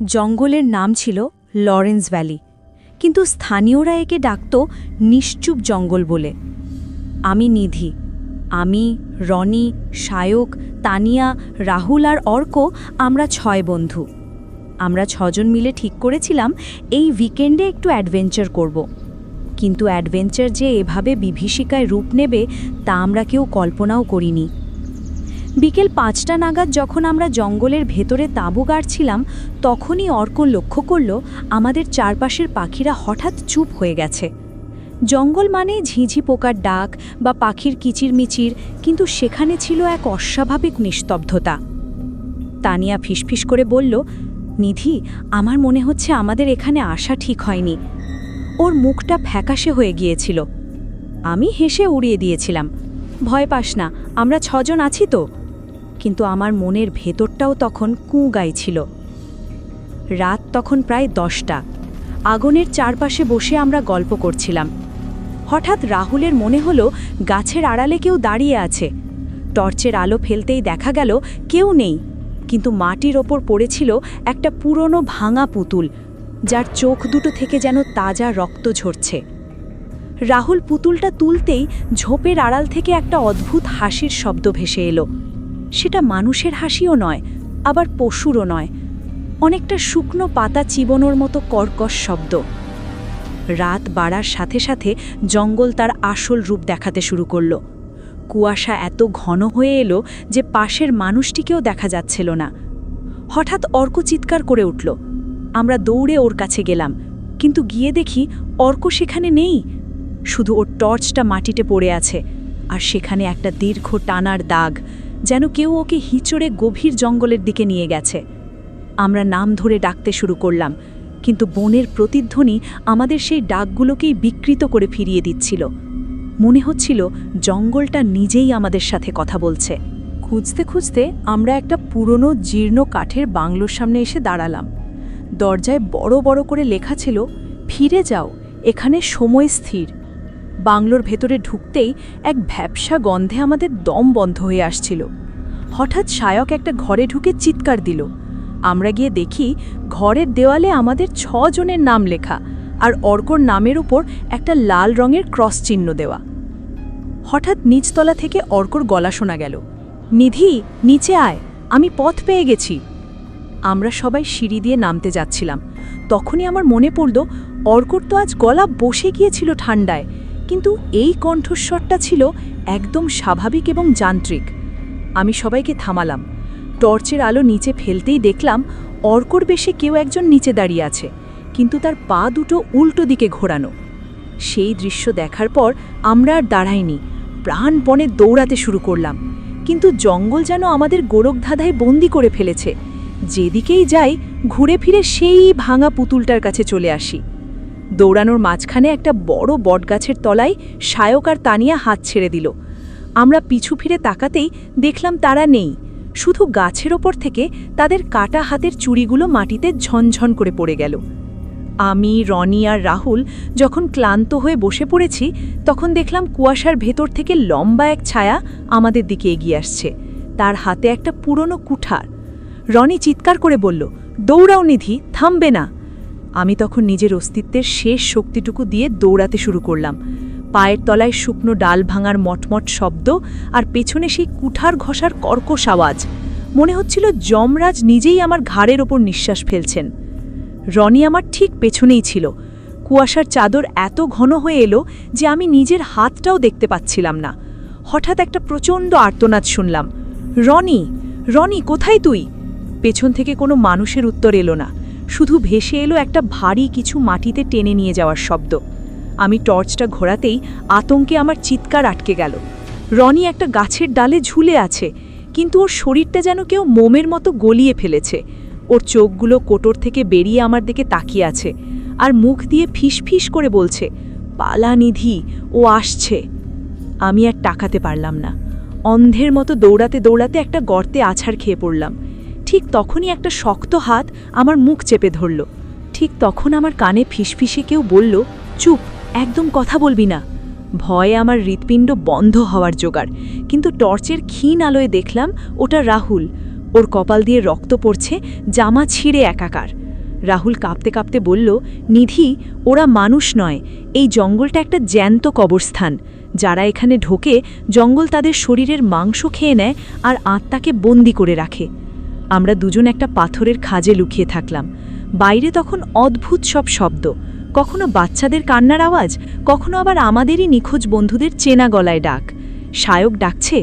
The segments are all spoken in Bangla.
জঙ্গলের নাম ছিল লরেন্স ভ্যালি, কিন্তু স্থানীয়রা একে ডাকত নিশ্চুপ জঙ্গল বলে। আমি নিধি, আমি, রনি, সায়ক, তানিয়া, রাহুল আর অর্ক, আমরা 6 বন্ধু। আমরা 6 জন মিলে ঠিক করেছিলাম এই উইকেন্ডে একটু অ্যাডভেঞ্চার করব। কিন্তু অ্যাডভেঞ্চার যে এভাবে বিভীষিকায় রূপ নেবে তা আমরা কেউ কল্পনাও করিনি। বিকেল 5টা নাগাদ যখন আমরা জঙ্গলের ভেতরে তাঁবু গাড়ছিলাম, তখনই অর্ক লক্ষ্য করল আমাদের চারপাশের পাখিরা হঠাৎ চুপ হয়ে গেছে। জঙ্গল মানে ঝিঝি পোকার ডাক বা পাখির কিচিরমিচির, কিন্তু সেখানে ছিল এক অস্বাভাবিক নিস্তব্ধতা। তানিয়া ফিসফিস করে বলল, নিধি, আমার মনে হচ্ছে আমাদের এখানে আসা ঠিক হয়নি। ওর মুখটা ফ্যাকাশে হয়ে গিয়েছিল। আমি হেসে উড়িয়ে দিয়েছিলাম, ভয় পাস না, আমরা 6 জন আছি তো। কিন্তু আমার মনের ভেতরটাও তখন কুঁ গাইছিল। রাত তখন প্রায় 10টা। আগুনের চারপাশে বসে আমরা গল্প করছিলাম। হঠাৎ রাহুলের মনে হলো গাছের আড়ালে কেউ দাঁড়িয়ে আছে। টর্চের আলো ফেলতেই দেখা গেল কেউ নেই, কিন্তু মাটির ওপর পড়েছিল একটা পুরনো ভাঙা পুতুল, যার চোখ দুটো থেকে যেন তাজা রক্ত ঝরছে। রাহুল পুতুলটা তুলতেই ঝোপের আড়াল থেকে একটা অদ্ভুত হাসির শব্দ ভেসে এলো। সেটা মানুষের হাসিও নয়, আবার পশুরও নয়, অনেকটা শুকনো পাতা চিবনোর মতো কর্কশ শব্দ। রাত বাড়ার সাথে সাথে জঙ্গল তার আসল রূপ দেখাতে শুরু করল। কুয়াশা এত ঘন হয়ে এলো যে পাশের মানুষটিকেও দেখা যাচ্ছিল না। হঠাৎ অর্ক চিৎকার করে উঠল। আমরা দৌড়ে ওর কাছে গেলাম, কিন্তু গিয়ে দেখি অর্ক সেখানে নেই। শুধু ওর টর্চটা মাটিতে পড়ে আছে, আর সেখানে একটা দীর্ঘ টানার দাগ, যেন কেউ ওকে হিঁচড়ে গভীর জঙ্গলের দিকে নিয়ে গেছে। আমরা নাম ধরে ডাকতে শুরু করলাম, কিন্তু বনের প্রতিধ্বনি আমাদের সেই ডাকগুলোকেই বিকৃত করে ফিরিয়ে দিচ্ছিল। মনে হচ্ছিল জঙ্গলটা নিজেই আমাদের সাথে কথা বলছে। খুঁজতে খুঁজতে আমরা একটা পুরনো জীর্ণ কাঠের বাংলোর সামনে এসে দাঁড়ালাম। দরজায় বড় বড় করে লেখা ছিল, ফিরে যাও, এখানে সময় স্থির। বাংলোর ভেতরে ঢুকতেই এক ভ্যাপসা গন্ধে আমাদের দম বন্ধ হয়ে আসছিল। হঠাৎ সায়ক একটা ঘরে ঢুকে চিৎকার দিল। আমরা গিয়ে দেখি ঘরের দেওয়ালে আমাদের 6 জনের নাম লেখা, আর অর্কর নামের উপর একটা লাল রঙের ক্রস চিহ্ন দেওয়া। হঠাৎ নিচতলা থেকে অর্কর গলা শোনা গেল, নিধি, নিচে আয়, আমি পথ পেয়ে গেছি। আমরা সবাই সিঁড়ি দিয়ে নামতে যাচ্ছিলাম। তখনই আমার মনে পড়ল, অর্কর তো আজ গলা বসে গিয়েছিল ঠান্ডায়, কিন্তু এই কণ্ঠস্বরটা ছিল একদম স্বাভাবিক এবং যান্ত্রিক। আমি সবাইকে থামালাম। টর্চের আলো নিচে ফেলতেই দেখলাম অর্কর বেশে কেউ একজন নিচে দাঁড়িয়ে আছে, কিন্তু তার পা দুটো উল্টো দিকে ঘোরানো। সেই দৃশ্য দেখার পর আমরা আর দাঁড়াইনি, প্রাণপণে দৌড়াতে শুরু করলাম। কিন্তু জঙ্গল যেন আমাদের গোরখধাঁধায় বন্দি করে ফেলেছে। যেদিকেই যাই ঘুরে ফিরে সেই ভাঙা পুতুলটার কাছে চলে আসি। দৌড়ানোর মাঝখানে একটা বড় বটগাছের তলায় সায়ক আর তানিয়া হাত ছেড়ে দিল। আমরা পিছু ফিরে তাকাতেই দেখলাম তারা নেই, শুধু গাছের ওপর থেকে তাদের কাটা হাতের চুড়িগুলো মাটিতে ঝনঝন করে পড়ে গেল। আমি, রনি আর রাহুল যখন ক্লান্ত হয়ে বসে পড়েছি, তখন দেখলাম কুয়াশার ভেতর থেকে লম্বা এক ছায়া আমাদের দিকে এগিয়ে আসছে। তার হাতে একটা পুরনো কুঠার। রনি চিৎকার করে বলল, দৌড়াও নিধি, থামবে না। আমি তখন নিজের অস্তিত্বের শেষ শক্তিটুকু দিয়ে দৌড়াতে শুরু করলাম। পায়ের তলায় শুকনো ডাল ভাঙার মটমট শব্দ, আর পেছনে সেই কুঠার ঘষার কর্কশ আওয়াজ। মনে হচ্ছিল যমরাজ নিজেই আমার ঘাড়ের ওপর নিঃশ্বাস ফেলছেন। রনি আমার ঠিক পেছনেই ছিল। কুয়াশার চাদর এত ঘন হয়ে এলো যে আমি নিজের হাতটাও দেখতে পাচ্ছিলাম না। হঠাৎ একটা প্রচণ্ড আর্তনাদ শুনলাম, রনি, রনি, কোথায় তুই? পেছন থেকে কোনো মানুষের উত্তর এলো না, শুধু ভেসে এলো একটা ভারী কিছু মাটিতে টেনে নিয়ে যাওয়ার শব্দ। আমি টর্চটা ঘোরাতেই আতঙ্কে আমার চিৎকার আটকে গেল। রনি একটা গাছের ডালে ঝুলে আছে, কিন্তু ওর শরীরটা যেন কেউ মোমের মতো গলিয়ে ফেলেছে। ওর চোখগুলো কোটর থেকে বেরিয়ে আমার দিকে তাকিয়ে আছে, আর মুখ দিয়ে ফিসফিস করে বলছে, পালা নিধি, ও আসছে। আমি আর টাকাতে পারলাম না। অন্ধের মতো দৌড়াতে দৌড়াতে একটা গর্তে আছাড় খেয়ে পড়লাম। ঠিক তখনই একটা শক্ত হাত আমার মুখ চেপে ধরল। ঠিক তখন আমার কানে ফিসফিসে কেউ বলল, চুপ, একদম কথা বলবি না। ভয়ে আমার হৃৎপিণ্ড বন্ধ হওয়ার জোগাড়, কিন্তু টর্চের ক্ষীণ আলোয় দেখলাম ওটা রাহুল। ওর কপাল দিয়ে রক্ত পড়ছে, জামা ছিঁড়ে একাকার। রাহুল কাঁপতে কাঁপতে বলল, নিধি, ওরা মানুষ নয়, এই জঙ্গলটা একটা জ্যান্ত কবরস্থান। যারা এখানে ঢোকে জঙ্গল তাদের শরীরের মাংস খেয়ে নেয় আর আত্মাকে বন্দি করে রাখে। আমরা দুজন একটা পাথরের খাঁজে লুকিয়ে থাকলাম। বাইরে তখন অদ্ভুত সব শব্দ, কখনো বাচ্চাদের কান্নার আওয়াজ, কখনো আবার আমাদেরই নিখোঁজ বন্ধুদের চেনা গলায় ডাক। শায়ক ডাকছে,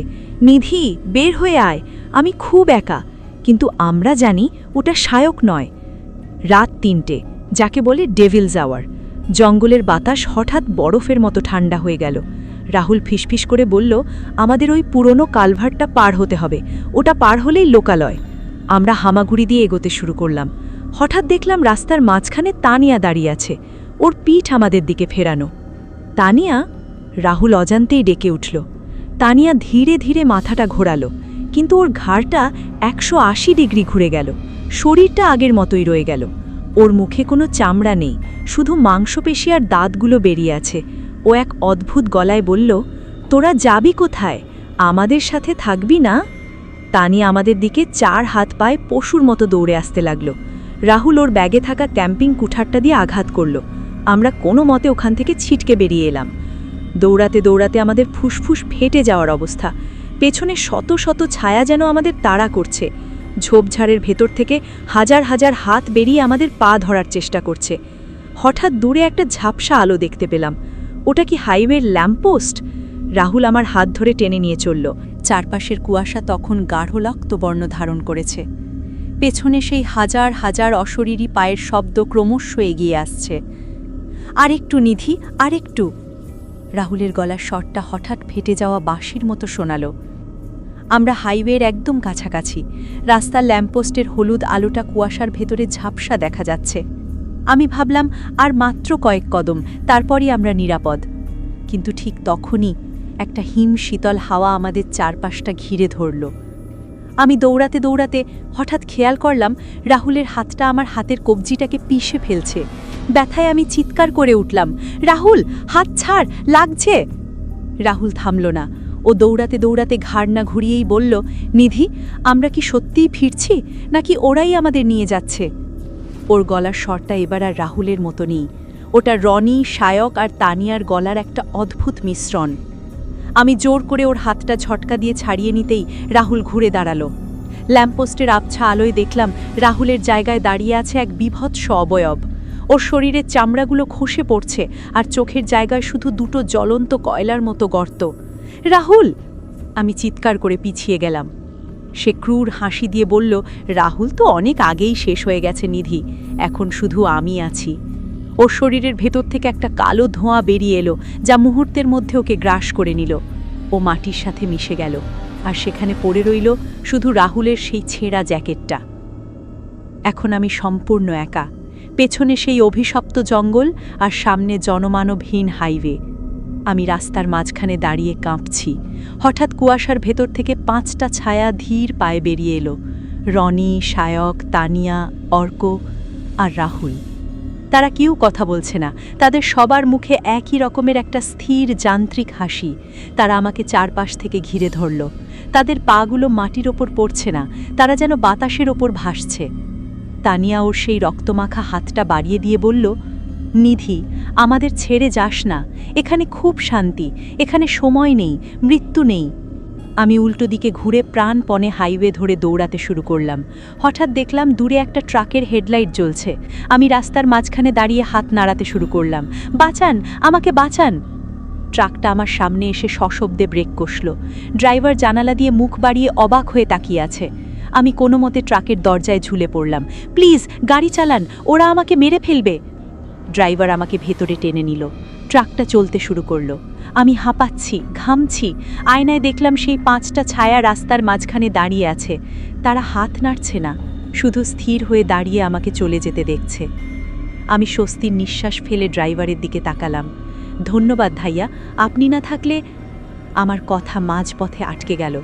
নিধি, বের হয়ে আয়, আমি খুব একা। কিন্তু আমরা জানি ওটা শায়ক নয়। রাত ৩টে, যাকে বলে ডেভিলস আওয়ার। জঙ্গলের বাতাস হঠাৎ বরফের মতো ঠান্ডা হয়ে গেল। রাহুল ফিসফিস করে বলল, আমাদের ওই পুরনো কালভারটা পার হতে হবে, ওটা পার হলেই লোকালয়। আমরা হামাগুড়ি দিয়ে এগোতে শুরু করলাম। হঠাৎ দেখলাম রাস্তার মাঝখানে তানিয়া দাঁড়িয়ে আছে, ওর পিঠ আমাদের দিকে ফেরানো। তানিয়া? রাহুল অজান্তেই ডেকে উঠল। তানিয়া ধীরে ধীরে মাথাটা ঘোরালো, কিন্তু ওর ঘাড়টা ১৮০ ডিগ্রি ঘুরে গেল। শরীরটা আগের মতোই রয়ে গেল। ওর মুখে কোনো চামড়া নেই, শুধু মাংসপেশি আর দাঁতগুলো বেরিয়ে আছে। ও এক অদ্ভুত গলায় বলল, তোরা যাবি কোথায়? আমাদের সাথে থাকবি না? তানিয়া আমাদের দিকে ৪ হাত পায়ে পশুর মতো দৌড়ে আসতে লাগল। রাহুল ওর ব্যাগে থাকা ক্যাম্পিং কুঠারটা দিয়ে আঘাত করল। আমরা কোনো মতে ওখান থেকে ছিটকে বেরিয়ে এলাম। দৌড়াতে দৌড়াতে আমাদের ফুসফুস ফেটে যাওয়ার অবস্থা। পেছনে শত শত ছায়া যেন আমাদের তাড়া করছে। ঝোপঝাড়ের ভেতর থেকে হাজার হাজার হাত বেরিয়ে আমাদের পা ধরার চেষ্টা করছে। হঠাৎ দূরে একটা ঝাপসা আলো দেখতে পেলাম। ওটা কি হাইওয়ের ল্যাম্পপোস্ট? রাহুল আমার হাত ধরে টেনে নিয়ে চলল। চারপাশের কুয়াশা তখন গাঢ় রক্তবর্ণ ধারণ করেছে। পেছনে সেই হাজার হাজার অশরীরী পায়ের শব্দ ক্রমশ এগিয়ে আসছে। আরেকটু নিধি, আরেকটু। রাহুলের গলার স্বরটা হঠাৎ ফেটে যাওয়া বাঁশির মতো শোনাল। আমরা হাইওয়ের একদম কাছাকাছি। রাস্তার ল্যাম্পপোস্টের হলুদ আলোটা কুয়াশার ভেতরে ঝাপসা দেখা যাচ্ছে। আমি ভাবলাম আর মাত্র কয়েক কদম, তারপরই আমরা নিরাপদ। কিন্তু ঠিক তখনই একটা হিম শীতল হাওয়া আমাদের চারপাশটা ঘিরে ধরল। আমি দৌড়াতে দৌড়াতে হঠাৎ খেয়াল করলাম রাহুলের হাতটা আমার হাতের কবজিটাকে পিষে ফেলছে। ব্যথায় আমি চিৎকার করে উঠলাম, রাহুল, হাত ছাড়, লাগছে। রাহুল থামল না। ও দৌড়াতে দৌড়াতে ঘাড় না ঘুরিয়েই বলল, নিধি, আমরা কি সত্যিই ফিরছি, নাকি ওরাই আমাদের নিয়ে যাচ্ছে? ওর গলার স্বরটা এবার আর রাহুলের মতো নেই। ওটা রনি, শায়ক আর তানিয়ার গলার একটা অদ্ভুত মিশ্রণ। আমি জোর করে ওর হাতটা ঝটকা দিয়ে ছাড়িয়ে নিতেই রাহুল ঘুরে দাঁড়ালো। ল্যাম্পপোস্টের আবছা আলোয় দেখলাম রাহুলের জায়গায় দাঁড়িয়ে আছে এক বিভৎস অবয়ব। ওর শরীরের চামড়াগুলো খসে পড়ছে আর চোখের জায়গায় শুধু দুটো জ্বলন্ত কয়লার মতো গর্ত। রাহুল! আমি চিৎকার করে পিছিয়ে গেলাম। সে ক্রূর হাসি দিয়ে বলল, রাহুল তো অনেক আগেই শেষ হয়ে গেছে নিধি, এখন শুধু আমি আছি। ওর শরীরের ভেতর থেকে একটা কালো ধোঁয়া বেরিয়ে এলো, যা মুহূর্তের মধ্যে ওকে গ্রাস করে নিল। ও মাটির সাথে মিশে গেল, আর সেখানে পড়ে রইল শুধু রাহুলের সেই ছেঁড়া জ্যাকেটটা। এখন আমি সম্পূর্ণ একা। পেছনে সেই অভিশপ্ত জঙ্গল আর সামনে জনমানবহীন হাইওয়ে। আমি রাস্তার মাঝখানে দাঁড়িয়ে কাঁপছি। হঠাৎ কুয়াশার ভেতর থেকে 5টা ছায়া ধীর পায়ে বেরিয়ে এলো। রনি, শায়ক, তানিয়া, অর্ক আর রাহুল। তারা কেউ কথা বলছে না, তাদের সবার মুখে একই রকমের একটা স্থির যান্ত্রিক হাসি। তারা আমাকে চারপাশ থেকে ঘিরে ধরল। তাদের পাগুলো মাটির ওপর পড়ছে না, তারা যেন বাতাসের ওপর ভাসছে। তানিয়া ওর সেই রক্তমাখা হাতটা বাড়িয়ে দিয়ে বলল, নিধি, আমাদের ছেড়ে যাস না, এখানে খুব শান্তি, এখানে সময় নেই, মৃত্যু নেই। আমি উল্টো দিকে ঘুরে প্রাণপণে হাইওয়ে ধরে দৌড়াতে শুরু করলাম। হঠাৎ দেখলাম দূরে একটা ট্রাকের হেডলাইট জ্বলছে। আমি রাস্তার মাঝখানে দাঁড়িয়ে হাত নাড়াতে শুরু করলাম, বাঁচান, আমাকে বাঁচান। ট্রাকটা আমার সামনে এসে সশব্দে ব্রেক কষল। ড্রাইভার জানালা দিয়ে মুখ বাড়িয়ে অবাক হয়ে তাকিয়ে আছে। আমি কোনো মতে ট্রাকের দরজায় ঝুলে পড়লাম। প্লিজ, গাড়ি চালান, ওরা আমাকে মেরে ফেলবে। ড্রাইভার আমাকে ভেতরে টেনে নিল। ট্রাকটা চলতে শুরু করলো। আমি হাঁপাচ্ছি, ঘামছি। আয়নায় দেখলাম সেই 5টা ছায়া রাস্তার মাঝখানে দাঁড়িয়ে আছে। তারা হাত নাড়ছে না, শুধু স্থির হয়ে দাঁড়িয়ে আমাকে চলে যেতে দেখছে। আমি স্বস্তির নিঃশ্বাস ফেলে ড্রাইভারের দিকে তাকালাম। ধন্যবাদ ভাইয়া, আপনি না থাকলে। আমার কথা মাঝপথে আটকে গেল।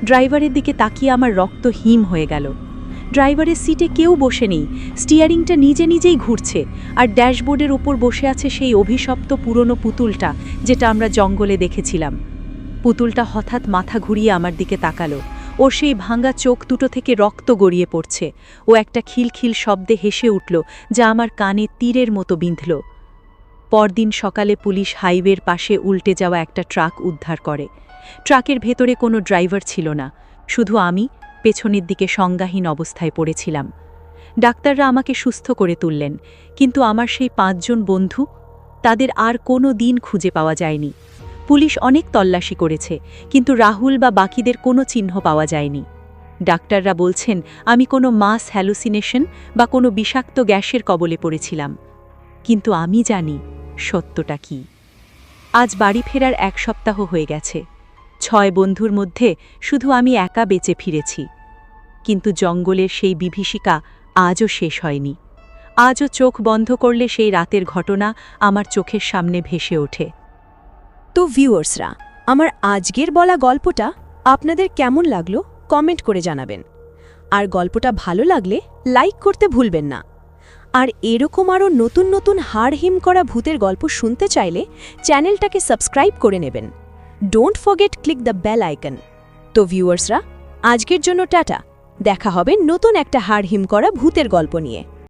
ড্রাইভারের দিকে তাকিয়ে আমার রক্ত হিম হয়ে গেল। ড্রাইভারের সিটে কেউ বসে নেই, স্টিয়ারিংটা নিজে নিজেই ঘুরছে, আর ড্যাশবোর্ডের ওপর বসে আছে সেই অভিশপ্ত পুরনো পুতুলটা, যেটা আমরা জঙ্গলে দেখেছিলাম। পুতুলটা হঠাৎ মাথা ঘুরিয়ে আমার দিকে তাকালো। ওর সেই ভাঙা চোখ দুটো থেকে রক্ত গড়িয়ে পড়ছে। ও একটা খিলখিল শব্দে হেসে উঠল, যা আমার কানে তীরের মতো বিঁধল। পরদিন সকালে পুলিশ হাইওয়ের পাশে উল্টে যাওয়া একটা ট্রাক উদ্ধার করে। ট্রাকের ভেতরে কোনো ড্রাইভার ছিল না, শুধু আমি পেছনের দিকে সংজ্ঞাহীন অবস্থায় পড়েছিলাম। ডাক্তাররা আমাকে সুস্থ করে তুললেন, কিন্তু আমার সেই 5 জন বন্ধু, তাদের আর কোনো দিন খুঁজে পাওয়া যায়নি। পুলিশ অনেক তল্লাশি করেছে, কিন্তু রাহুল বা বাকিদের কোনো চিহ্ন পাওয়া যায়নি। ডাক্তাররা বলছেন আমি কোনো মাস হ্যালুসিনেশন বা কোনো বিষাক্ত গ্যাসের কবলে পড়েছিলাম। কিন্তু আমি জানি সত্যটা কি। আজ বাড়ি ফেরার 1 সপ্তাহ হয়ে গেছে। 6 বন্ধুর মধ্যে শুধু আমি একা বেঁচে ফিরেছি। কিন্তু জঙ্গলের সেই বিভীষিকা আজও শেষ হয়নি। আজও চোখ বন্ধ করলে সেই রাতের ঘটনা আমার চোখের সামনে ভেসে ওঠে। তো ভিউয়ার্সরা, আমার আজকের বলা গল্পটা আপনাদের কেমন লাগলো কমেন্ট করে জানাবেন। আর গল্পটা ভালো লাগলে লাইক করতে ভুলবেন না। আর এরকম আরও নতুন নতুন হাড়হিম করা ভূতের গল্প শুনতে চাইলে চ্যানেলটাকে সাবস্ক্রাইব করে নেবেন। Don't forget click the bell icon. তো ভিউয়ার্সরা, আজকের জন্য টাটা। দেখা হবে নতুন একটা হাড়হিম করা ভূতের গল্প নিয়ে।